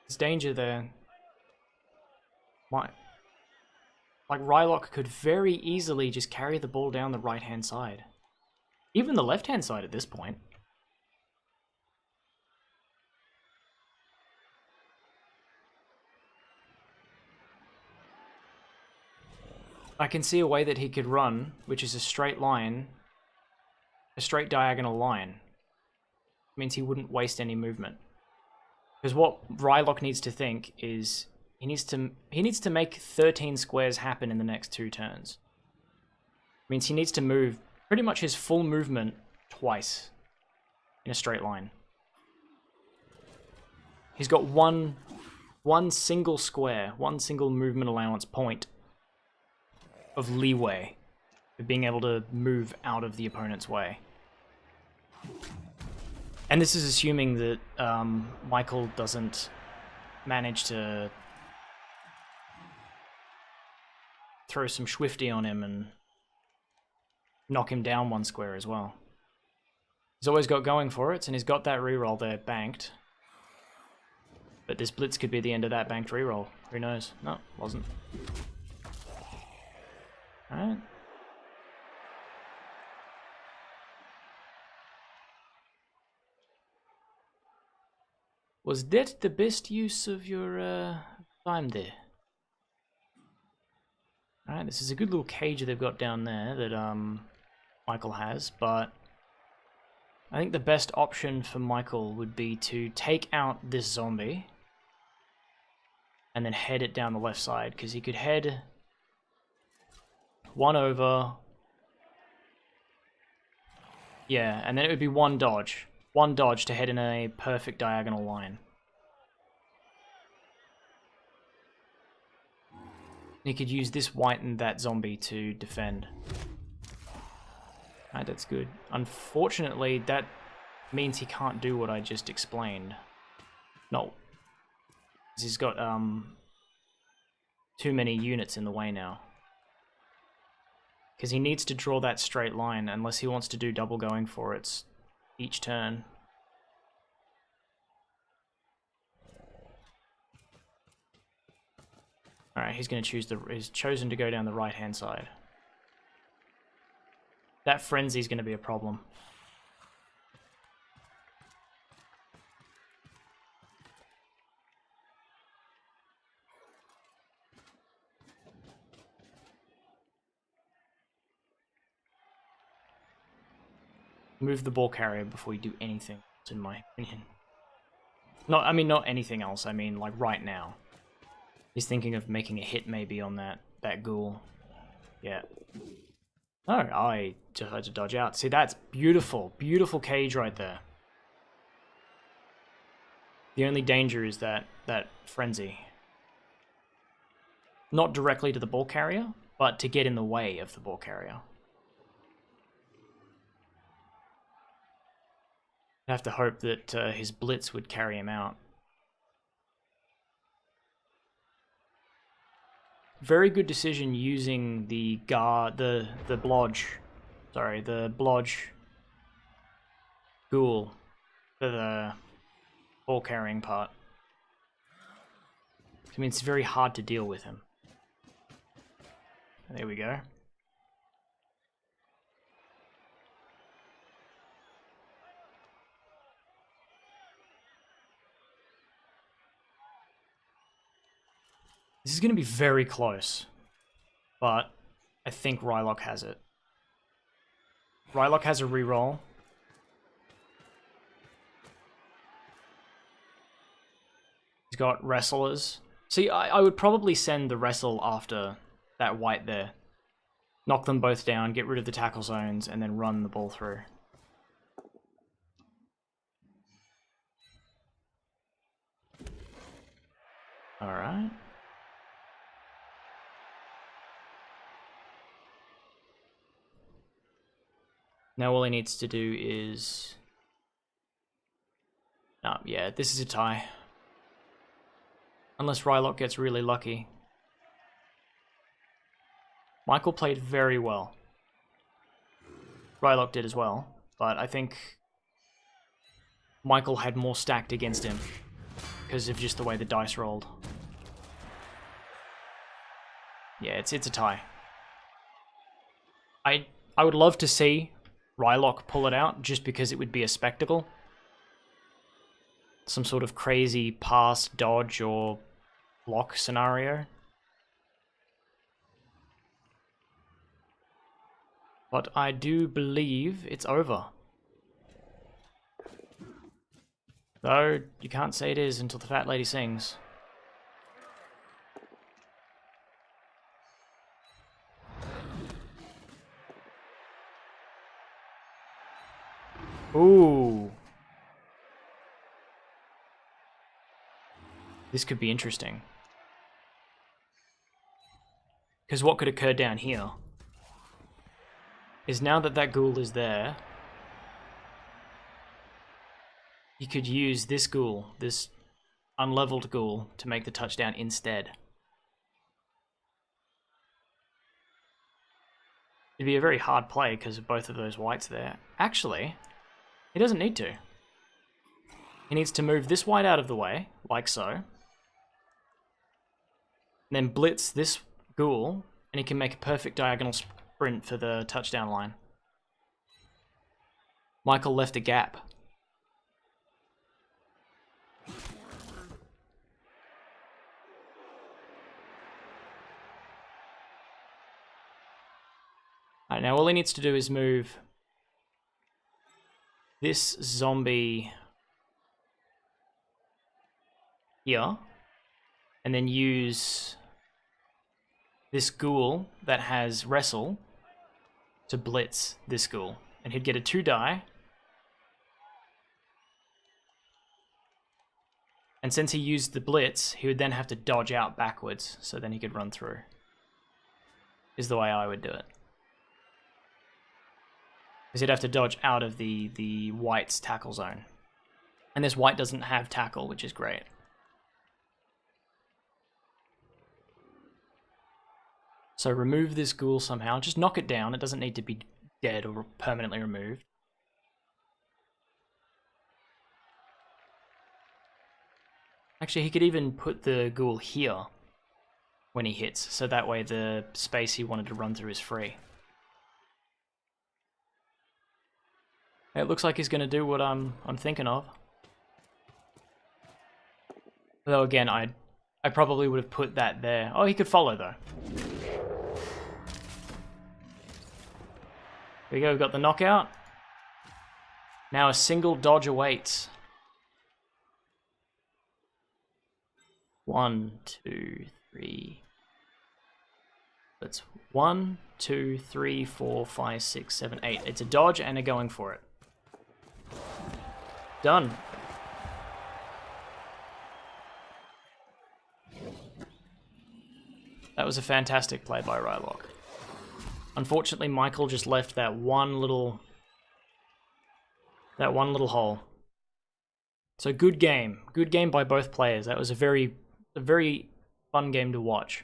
There's danger there. Like Rylock could very easily just carry the ball down the right-hand side. Even the left-hand side at this point. I can see a way that he could run, which is a straight line, a straight diagonal line. It means he wouldn't waste any movement. Because what Rylock needs to think is he needs to make 13 squares happen in the next 2 turns. It means he needs to move pretty much his full movement twice in a straight line. He's got one single square, one single movement allowance point of leeway for being able to move out of the opponent's way. And this is assuming that Michael doesn't manage to throw some Swifty on him and knock him down 1 square as well. He's always got going for it, and he's got that reroll there banked. But this blitz could be the end of that banked reroll. Who knows? No, wasn't. Alright. Was that the best use of your time there? Alright, this is a good little cage they've got down there that Michael has, but I think the best option for Michael would be to take out this zombie and then head it down the left side, because he could head one over. Yeah, and then it would be one dodge. One dodge to head in a perfect diagonal line. He could use this white and that zombie to defend. Alright, that's good. Unfortunately, that means he can't do what I just explained. No. He's got too many units in the way now. Because he needs to draw that straight line unless he wants to do double going for it each turn. Alright, he's going to choose he's chosen to go down the right hand side. That frenzy's going to be a problem. Move the ball carrier before you do anything else, in my opinion. I mean, not anything else, I mean, like, right now. He's thinking of making a hit, maybe, on that ghoul. Yeah. Oh, I just had to dodge out. See, that's beautiful. Beautiful cage right there. The only danger is that frenzy. Not directly to the ball carrier, but to get in the way of the ball carrier. I'd have to hope that his blitz would carry him out. Very good decision using the blodge ghoul for the ball carrying part. I mean, it's very hard to deal with him. There we go. This is going to be very close, but I think Rylock has it. Rylock has a reroll. He's got wrestlers. See, I would probably send the wrestle after that white there. Knock them both down, get rid of the tackle zones, and then run the ball through. Alright. Now all he needs to do is... Oh, yeah, this is a tie. Unless Rylock gets really lucky. Michael played very well. Rylock did as well, but I think Michael had more stacked against him because of just the way the dice rolled. Yeah, it's a tie. I would love to see Rylock pull it out just because it would be a spectacle. Some sort of crazy pass, dodge, or block scenario. But I do believe it's over. Though, you can't say it is until the fat lady sings. Ooh. This could be interesting. Because what could occur down here is now that that ghoul is there, you could use this ghoul, this unleveled ghoul, to make the touchdown instead. It'd be a very hard play because of both of those whites there. Actually, he doesn't need to. He needs to move this white out of the way, like so. And then blitz this ghoul, and he can make a perfect diagonal sprint for the touchdown line. Michael left a gap. Alright, now all he needs to do is move this zombie here, and then use this ghoul that has wrestle to blitz this ghoul, and he'd get a 2 die. And since he used the blitz, he would then have to dodge out backwards, so then he could run through. Is the way I would do it. Because he'd have to dodge out of the white's tackle zone. And this white doesn't have tackle, which is great. So remove this ghoul somehow. Just knock it down. It doesn't need to be dead or permanently removed. Actually, he could even put the ghoul here when he hits, so that way the space he wanted to run through is free. It looks like he's going to do what I'm thinking of. Though again, I probably would have put that there. Oh, he could follow though. There we go, we've got the knockout. Now a single dodge awaits. 1, 2, 3. That's 1, 2, 3, 4, 5, 6, 7, 8. It's a dodge and a going for it. Done. That was a fantastic play by Rylock. Unfortunately, Michael just left that one little hole. So good game by both players. That was a very fun game to watch.